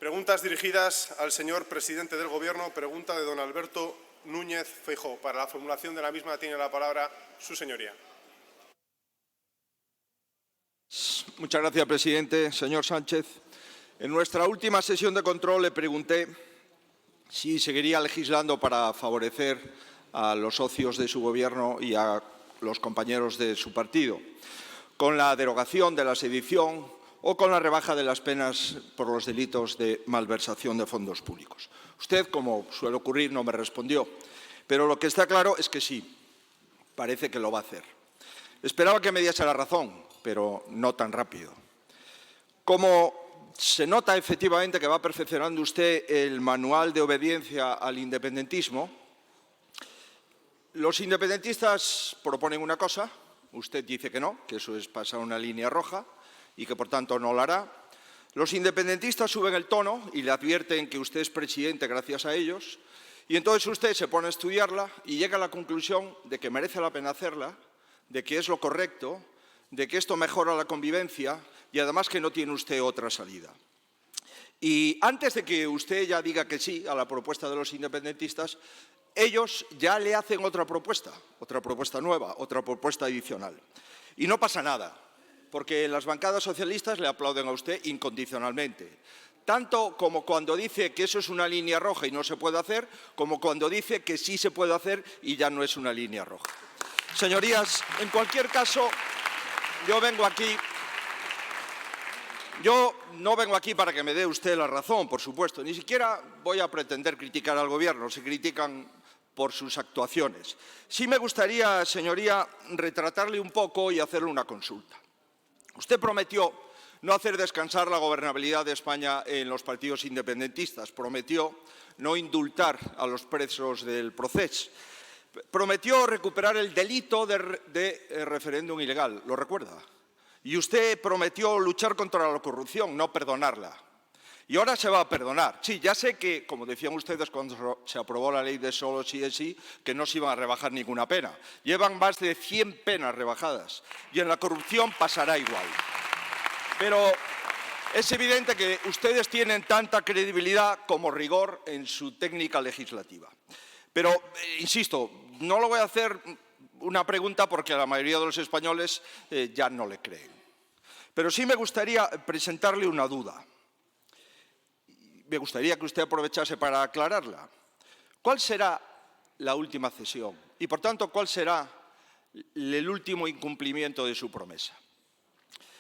Preguntas dirigidas al señor presidente del Gobierno. Pregunta de don Alberto Núñez Feijóo. Para la formulación de la misma tiene la palabra su señoría. Muchas gracias, presidente. Señor Sánchez, en nuestra última sesión de control le pregunté si seguiría legislando para favorecer a los socios de su Gobierno y a los compañeros de su partido, con la derogación de la sedición o con la rebaja de las penas por los delitos de malversación de fondos públicos. Usted, como suele ocurrir, no me respondió, pero lo que está claro es que sí, parece que lo va a hacer. Esperaba que me diese la razón, pero no tan rápido. Como se nota efectivamente que va perfeccionando usted el manual de obediencia al independentismo, los independentistas proponen una cosa, usted dice que no, que eso es pasar una línea roja y que por tanto no lo hará. Los independentistas suben el tono y le advierten que usted es presidente gracias a ellos y entonces usted se pone a estudiarla y llega a la conclusión de que merece la pena hacerla, de que es lo correcto, de que esto mejora la convivencia y además que no tiene usted otra salida. Y antes de que usted ya diga que sí a la propuesta de los independentistas, ellos ya le hacen otra propuesta nueva, otra propuesta adicional. Y no pasa nada, porque las bancadas socialistas le aplauden a usted incondicionalmente. Tanto como cuando dice que eso es una línea roja y no se puede hacer, como cuando dice que sí se puede hacer y ya no es una línea roja. Señorías, en cualquier caso, yo no vengo aquí para que me dé usted la razón, por supuesto. Ni siquiera voy a pretender criticar al Gobierno, se critican por sus actuaciones. Sí me gustaría, señoría, retratarle un poco y hacerle una consulta. Usted prometió no hacer descansar la gobernabilidad de España en los partidos independentistas, prometió no indultar a los presos del Procés, prometió recuperar el delito de referéndum ilegal, ¿lo recuerda? Y usted prometió luchar contra la corrupción, no perdonarla. Y ahora se va a perdonar. Sí, ya sé que, como decían ustedes cuando se aprobó la ley de solo sí es sí, que no se iban a rebajar ninguna pena. Llevan más de 100 penas rebajadas y en la corrupción pasará igual. Pero es evidente que ustedes tienen tanta credibilidad como rigor en su técnica legislativa. Pero, insisto, no le voy a hacer una pregunta porque a la mayoría de los españoles ya no le creen. Pero sí me gustaría presentarle una duda. Me gustaría que usted aprovechase para aclararla. ¿Cuál será la última cesión? Y, por tanto, ¿cuál será el último incumplimiento de su promesa?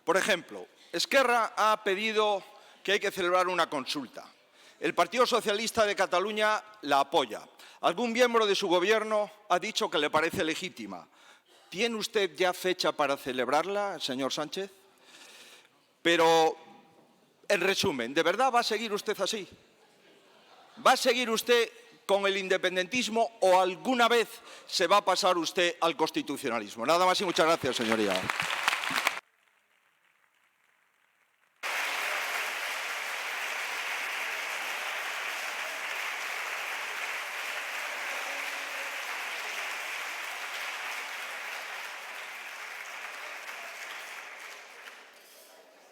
Por ejemplo, Esquerra ha pedido que hay que celebrar una consulta. El Partido Socialista de Cataluña la apoya. Algún miembro de su Gobierno ha dicho que le parece legítima. ¿Tiene usted ya fecha para celebrarla, señor Sánchez? Pero, en resumen, ¿de verdad va a seguir usted así? ¿Va a seguir usted con el independentismo o alguna vez se va a pasar usted al constitucionalismo? Nada más y muchas gracias, señoría.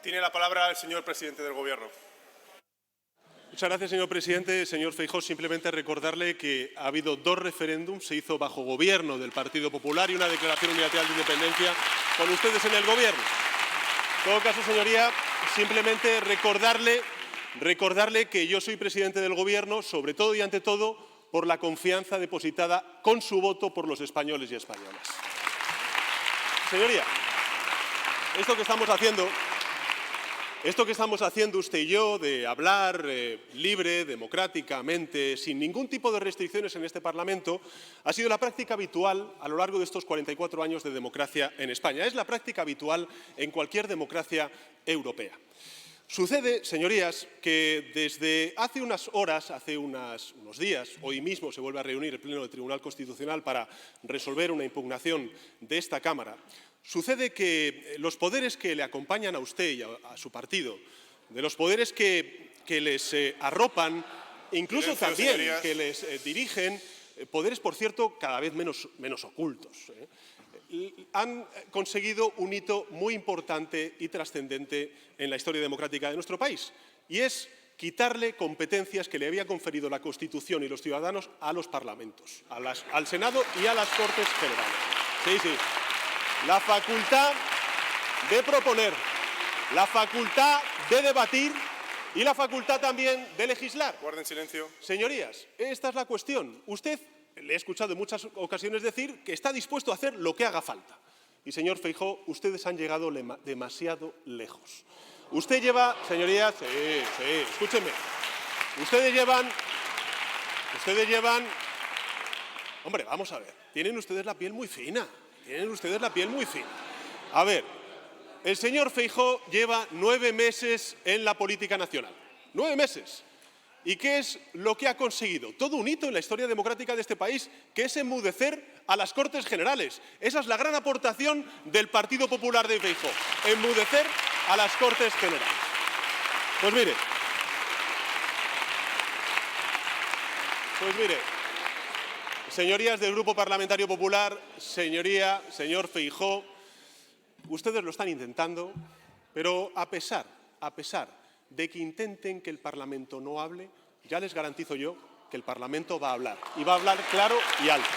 Tiene la palabra el señor presidente del Gobierno. Muchas gracias, señor presidente. Señor Feijóo, simplemente recordarle que ha habido 2 referéndums, se hizo bajo gobierno del Partido Popular y una declaración unilateral de independencia con ustedes en el Gobierno. En todo caso, señoría, simplemente recordarle que yo soy presidente del Gobierno, sobre todo y ante todo, por la confianza depositada con su voto por los españoles y españolas. Señoría, esto que estamos haciendo usted y yo, de hablar libre, democráticamente, sin ningún tipo de restricciones en este Parlamento, ha sido la práctica habitual a lo largo de estos 44 años de democracia en España. Es la práctica habitual en cualquier democracia europea. Sucede, señorías, que desde hace unas horas, hace unos días, hoy mismo se vuelve a reunir el Pleno del Tribunal Constitucional para resolver una impugnación de esta Cámara. Sucede que los poderes que le acompañan a usted y a su partido, de los poderes que les arropan, incluso también que les dirigen, poderes, por cierto, cada vez menos ocultos, han conseguido un hito muy importante y trascendente en la historia democrática de nuestro país, y es quitarle competencias que le había conferido la Constitución y los ciudadanos a los parlamentos, al Senado y a las Cortes Generales. Sí, sí. La facultad de proponer, la facultad de debatir y la facultad también de legislar. Guarden silencio. Señorías, esta es la cuestión. Usted, le he escuchado en muchas ocasiones decir que está dispuesto a hacer lo que haga falta. Y, señor Feijóo, ustedes han llegado demasiado lejos. Usted lleva, señorías, escúchenme. Ustedes llevan, hombre, vamos a ver, tienen ustedes la piel muy fina. A ver, el señor Feijóo lleva 9 meses en la política nacional. 9 meses. ¿Y qué es lo que ha conseguido? Todo un hito en la historia democrática de este país, que es enmudecer a las Cortes Generales. Esa es la gran aportación del Partido Popular de Feijóo, enmudecer a las Cortes Generales. Pues mire, señorías del Grupo Parlamentario Popular, señor Feijóo, ustedes lo están intentando, pero a pesar de que intenten que el Parlamento no hable, ya les garantizo yo que el Parlamento va a hablar, y va a hablar claro y alto.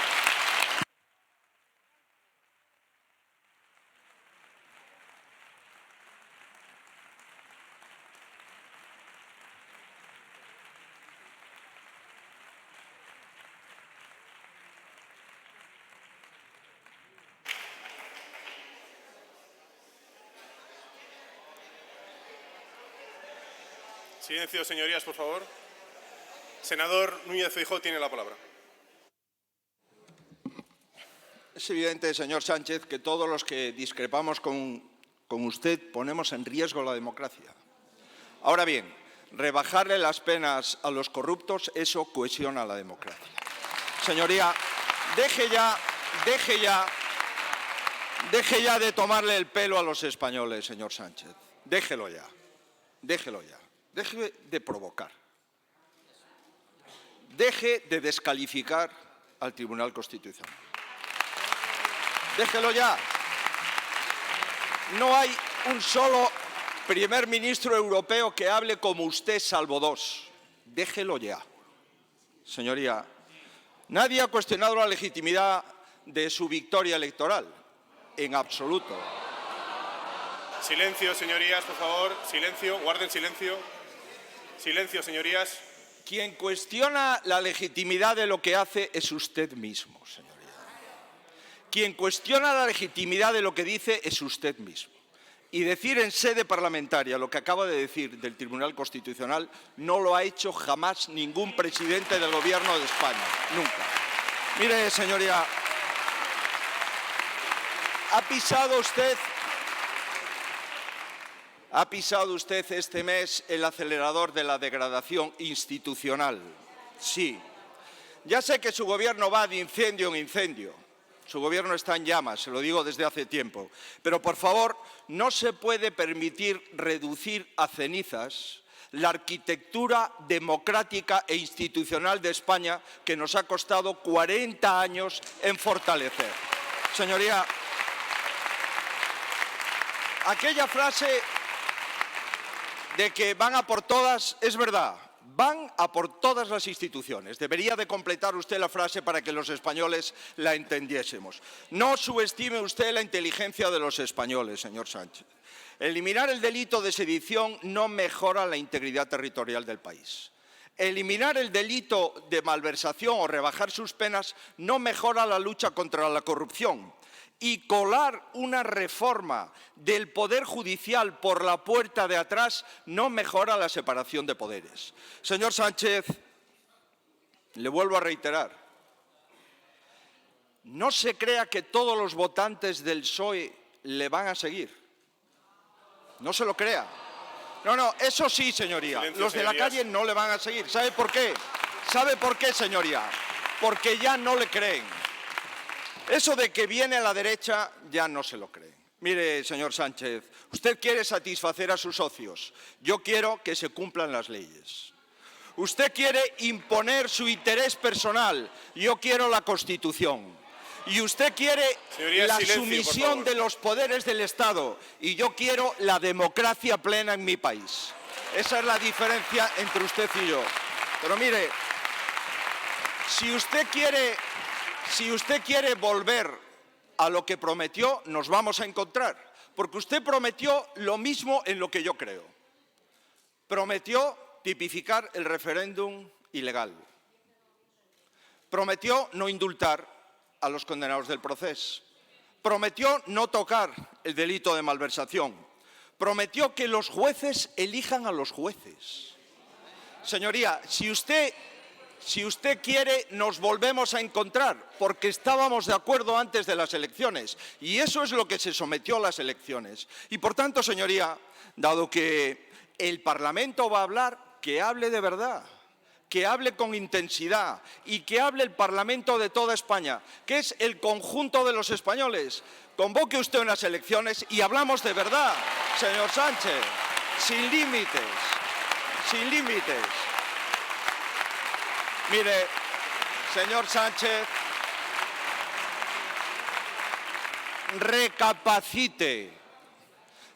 Silencio, señorías, por favor. Senador Núñez Feijóo tiene la palabra. Es evidente, señor Sánchez, que todos los que discrepamos con usted ponemos en riesgo la democracia. Ahora bien, rebajarle las penas a los corruptos, eso cohesiona la democracia. Señoría, deje ya de tomarle el pelo a los españoles, señor Sánchez. Déjelo ya. Deje de provocar. Deje de descalificar al Tribunal Constitucional. Déjelo ya. No hay un solo primer ministro europeo que hable como usted, salvo 2. Déjelo ya. Señoría, nadie ha cuestionado la legitimidad de su victoria electoral. En absoluto. Silencio, señorías, por favor. Silencio, guarden silencio. Silencio, señorías. Quien cuestiona la legitimidad de lo que hace es usted mismo, señoría. Quien cuestiona la legitimidad de lo que dice es usted mismo. Y decir en sede parlamentaria lo que acaba de decir del Tribunal Constitucional no lo ha hecho jamás ningún presidente del Gobierno de España. Nunca. Mire, señoría, ha pisado usted este mes el acelerador de la degradación institucional. Sí. Ya sé que su gobierno va de incendio en incendio. Su gobierno está en llamas, se lo digo desde hace tiempo. Pero, por favor, no se puede permitir reducir a cenizas la arquitectura democrática e institucional de España que nos ha costado 40 años en fortalecer. Señoría, aquella frase de que van a por todas, es verdad, van a por todas las instituciones. Debería de completar usted la frase para que los españoles la entendiésemos. No subestime usted la inteligencia de los españoles, señor Sánchez. Eliminar el delito de sedición no mejora la integridad territorial del país. Eliminar el delito de malversación o rebajar sus penas no mejora la lucha contra la corrupción. Y colar una reforma del Poder Judicial por la puerta de atrás no mejora la separación de poderes. Señor Sánchez, le vuelvo a reiterar, no se crea que todos los votantes del PSOE le van a seguir. No se lo crea. No, eso sí, señoría. Silencio, los de la calle no le van a seguir. ¿Sabe por qué? ¿Sabe por qué, señoría? Porque ya no le creen. Eso de que viene a la derecha ya no se lo creen. Mire, señor Sánchez, usted quiere satisfacer a sus socios. Yo quiero que se cumplan las leyes. Usted quiere imponer su interés personal. Yo quiero la Constitución. Y usted quiere la sumisión de los poderes del Estado. Y yo quiero la democracia plena en mi país. Esa es la diferencia entre usted y yo. Pero mire, si usted quiere volver a lo que prometió, nos vamos a encontrar. Porque usted prometió lo mismo en lo que yo creo. Prometió tipificar el referéndum ilegal. Prometió no indultar a los condenados del proceso. Prometió no tocar el delito de malversación. Prometió que los jueces elijan a los jueces. Señoría, si usted quiere, nos volvemos a encontrar, porque estábamos de acuerdo antes de las elecciones. Y eso es lo que se sometió a las elecciones. Y por tanto, señoría, dado que el Parlamento va a hablar, que hable de verdad, que hable con intensidad y que hable el Parlamento de toda España, que es el conjunto de los españoles. Convoque usted unas elecciones y hablamos de verdad, señor Sánchez, sin límites, sin límites. Mire, señor Sánchez, recapacite.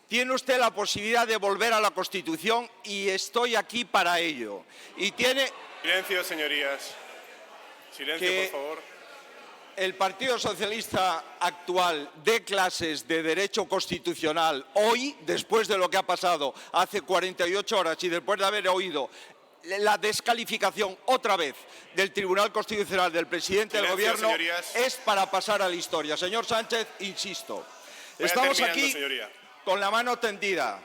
Tiene usted la posibilidad de volver a la Constitución y estoy aquí para ello. Y tiene... Silencio, señorías. Silencio, por favor. El Partido Socialista actual dé clases de Derecho Constitucional hoy, después de lo que ha pasado hace 48 horas y después de haber oído la descalificación otra vez del Tribunal Constitucional del presidente del Gobierno, señorías. Es para pasar a la historia. Señor Sánchez, insisto, estamos aquí señoría. con la mano tendida.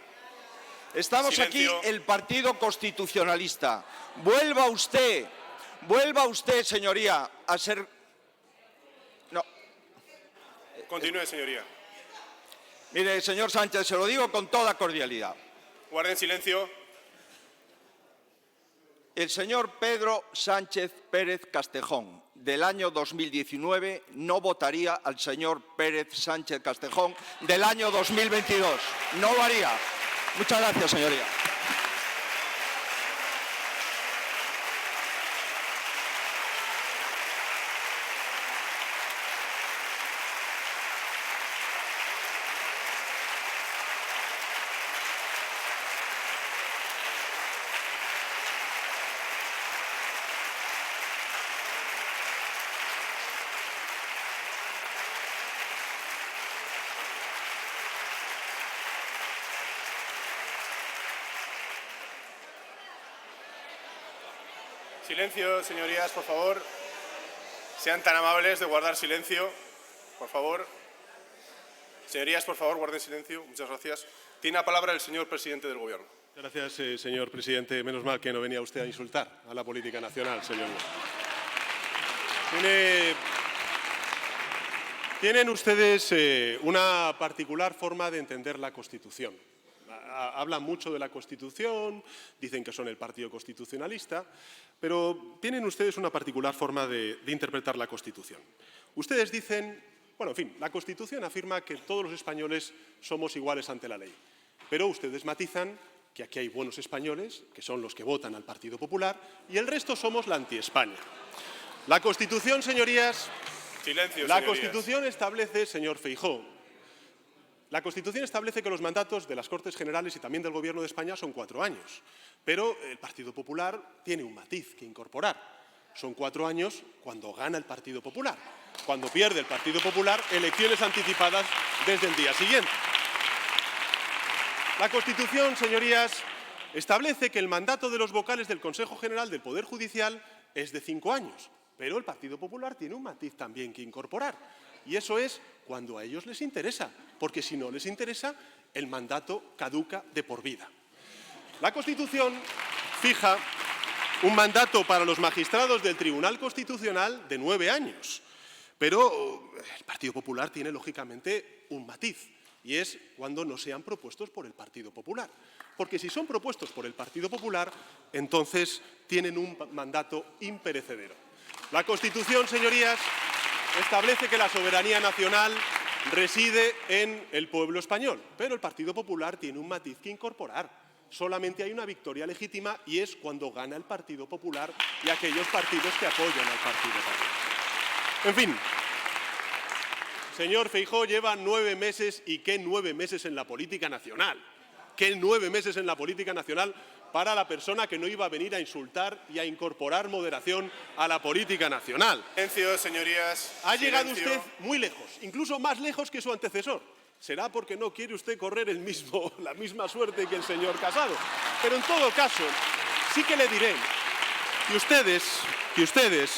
Estamos Silencio. aquí el Partido Constitucionalista. Vuelva usted, señoría, a ser... No. Continúe, señoría. Mire, señor Sánchez, se lo digo con toda cordialidad. Guarden silencio. El señor Pedro Sánchez Pérez Castejón, del año 2019, no votaría al señor Pérez Sánchez Castejón del año 2022. No lo haría. Muchas gracias, señoría. Silencio, señorías, por favor. Sean tan amables de guardar silencio, por favor. Señorías, por favor, guarden silencio. Muchas gracias. Tiene la palabra el señor presidente del Gobierno. Gracias, señor presidente. Menos mal que no venía usted a insultar a la política nacional, señor. Tienen ustedes una particular forma de entender la Constitución. Hablan mucho de la Constitución, dicen que son el Partido Constitucionalista, pero tienen ustedes una particular forma de interpretar la Constitución. Ustedes dicen, bueno, en fin, la Constitución afirma que todos los españoles somos iguales ante la ley, pero ustedes matizan que aquí hay buenos españoles, que son los que votan al Partido Popular, y el resto somos la anti-España. La Constitución, señorías, Silencio, la señorías. Constitución establece, señor Feijóo, la Constitución establece que los mandatos de las Cortes Generales y también del Gobierno de España son 4 años, pero el Partido Popular tiene un matiz que incorporar. Son 4 años cuando gana el Partido Popular. Cuando pierde el Partido Popular, elecciones anticipadas desde el día siguiente. La Constitución, señorías, establece que el mandato de los vocales del Consejo General del Poder Judicial es de 5 años, pero el Partido Popular tiene un matiz también que incorporar. Y eso es cuando a ellos les interesa, porque si no les interesa, el mandato caduca de por vida. La Constitución fija un mandato para los magistrados del Tribunal Constitucional de 9 años, pero el Partido Popular tiene, lógicamente, un matiz, y es cuando no sean propuestos por el Partido Popular. Porque si son propuestos por el Partido Popular, entonces tienen un mandato imperecedero. La Constitución, señorías, establece que la soberanía nacional reside en el pueblo español, pero el Partido Popular tiene un matiz que incorporar. Solamente hay una victoria legítima y es cuando gana el Partido Popular y aquellos partidos que apoyan al Partido Popular. En fin, señor Feijóo lleva 9 meses y ¿qué 9 meses en la política nacional? ¿Qué 9 meses en la política nacional para la persona que no iba a venir a insultar y a incorporar moderación a la política nacional? Silencio, señorías. Ha llegado Silencio. usted muy lejos, incluso más lejos que su antecesor. Será porque no quiere usted correr la misma suerte que el señor Casado. Pero en todo caso, sí que le diré que ustedes,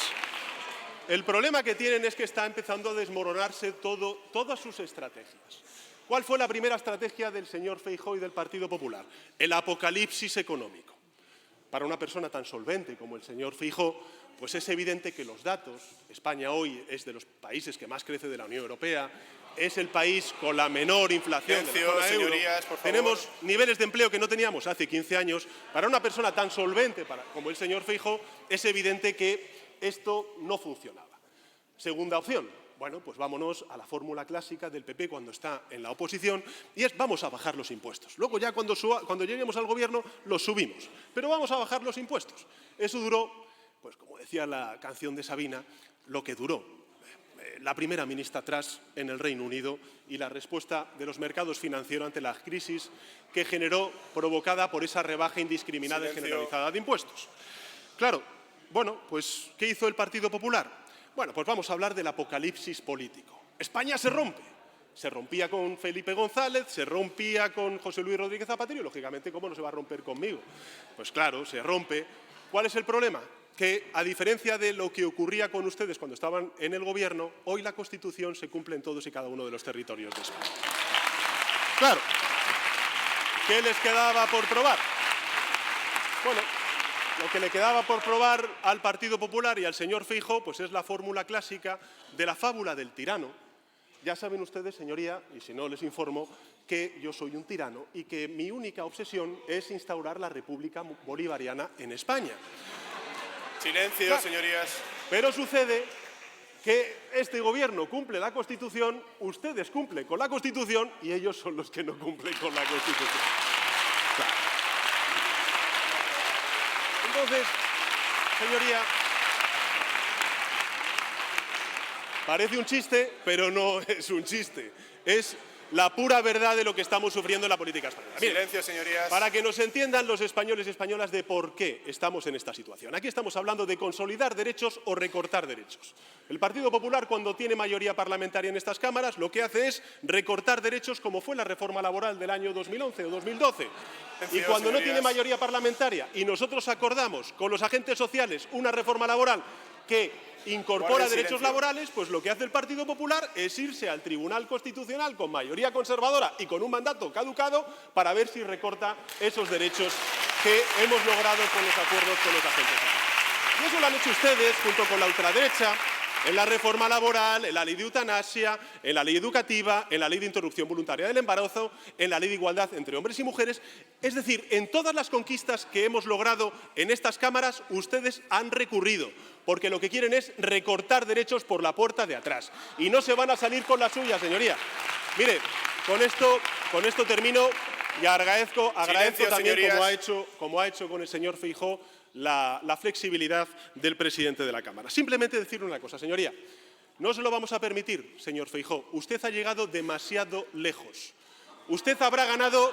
el problema que tienen es que está empezando a desmoronarse todas sus estrategias. ¿Cuál fue la primera estrategia del señor Feijóo y del Partido Popular? El apocalipsis económico. Para una persona tan solvente como el señor Feijóo, pues es evidente que los datos, España hoy es de los países que más crece de la Unión Europea, es el país con la menor inflación de la zona euro. Señorías, por favor. Tenemos niveles de empleo que no teníamos hace 15 años. Para una persona tan solvente como el señor Feijóo, es evidente que esto no funcionaba. Segunda opción, bueno, pues vámonos a la fórmula clásica del PP cuando está en la oposición, y es vamos a bajar los impuestos. Luego ya cuando lleguemos al gobierno los subimos, pero vamos a bajar los impuestos. Eso duró, pues como decía la canción de Sabina, lo que duró. La primera ministra Truss en el Reino Unido y la respuesta de los mercados financieros ante la crisis que generó, provocada por esa rebaja indiscriminada y generalizada de impuestos. Claro, bueno, pues ¿qué hizo el Partido Popular? Bueno, pues vamos a hablar del apocalipsis político. España se rompe. Se rompía con Felipe González, se rompía con José Luis Rodríguez Zapatero y, lógicamente, ¿cómo no se va a romper conmigo? Pues claro, se rompe. ¿Cuál es el problema? Que, a diferencia de lo que ocurría con ustedes cuando estaban en el Gobierno, hoy la Constitución se cumple en todos y cada uno de los territorios de España. Claro, ¿qué les quedaba por probar? Bueno, lo que le quedaba por probar al Partido Popular y al señor Feijóo, pues es la fórmula clásica de la fábula del tirano. Ya saben ustedes, señoría, y si no les informo, que yo soy un tirano y que mi única obsesión es instaurar la República Bolivariana en España. Silencio, Claro. señorías. Pero sucede que este gobierno cumple la Constitución, ustedes cumplen con la Constitución y ellos son los que no cumplen con la Constitución. Claro. Entonces, señoría, parece un chiste, pero no es un chiste. Es la pura verdad de lo que estamos sufriendo en la política española. Miren, Silencio, señorías. para que nos entiendan los españoles y españolas de por qué estamos en esta situación. Aquí estamos hablando de consolidar derechos o recortar derechos. El Partido Popular, cuando tiene mayoría parlamentaria en estas cámaras, lo que hace es recortar derechos, como fue la reforma laboral del año 2011 o 2012. Y cuando no tiene mayoría parlamentaria y nosotros acordamos con los agentes sociales una reforma laboral que incorpora derechos laborales, pues lo que hace el Partido Popular es irse al Tribunal Constitucional con mayoría conservadora y con un mandato caducado para ver si recorta esos derechos que hemos logrado con los acuerdos con los agentes sociales. Y eso lo han hecho ustedes junto con la ultraderecha en la reforma laboral, en la ley de eutanasia, en la ley educativa, en la ley de interrupción voluntaria del embarazo, en la ley de igualdad entre hombres y mujeres. Es decir, en todas las conquistas que hemos logrado en estas cámaras, ustedes han recurrido, porque lo que quieren es recortar derechos por la puerta de atrás. Y no se van a salir con la suya, señoría. Mire, con esto termino y agradezco Silencio, también, señorías. como ha hecho con el señor Feijóo, la flexibilidad del presidente de la Cámara. Simplemente decirle una cosa, señoría. No se lo vamos a permitir, señor Feijóo. Usted ha llegado demasiado lejos. Usted habrá ganado,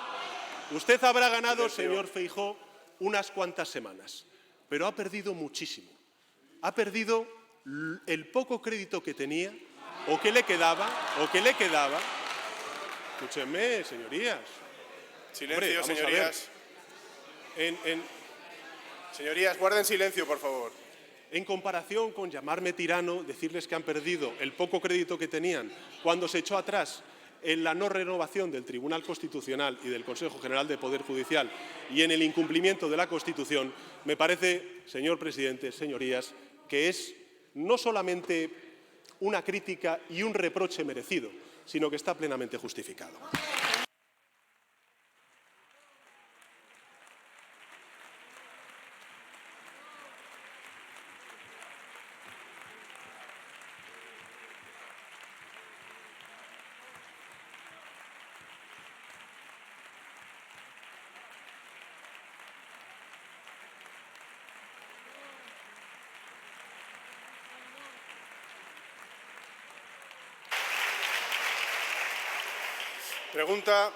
señor Feijóo, unas cuantas semanas, pero ha perdido muchísimo. Ha perdido el poco crédito que tenía o que le quedaba. Escúchenme, señorías. Silencio, Hombre, vamos a señorías. Señorías, guarden silencio, por favor. En comparación con llamarme tirano, decirles que han perdido el poco crédito que tenían cuando se echó atrás en la no renovación del Tribunal Constitucional y del Consejo General del Poder Judicial y en el incumplimiento de la Constitución, me parece, señor presidente, señorías, que es no solamente una crítica y un reproche merecido, sino que está plenamente justificado. Pregunta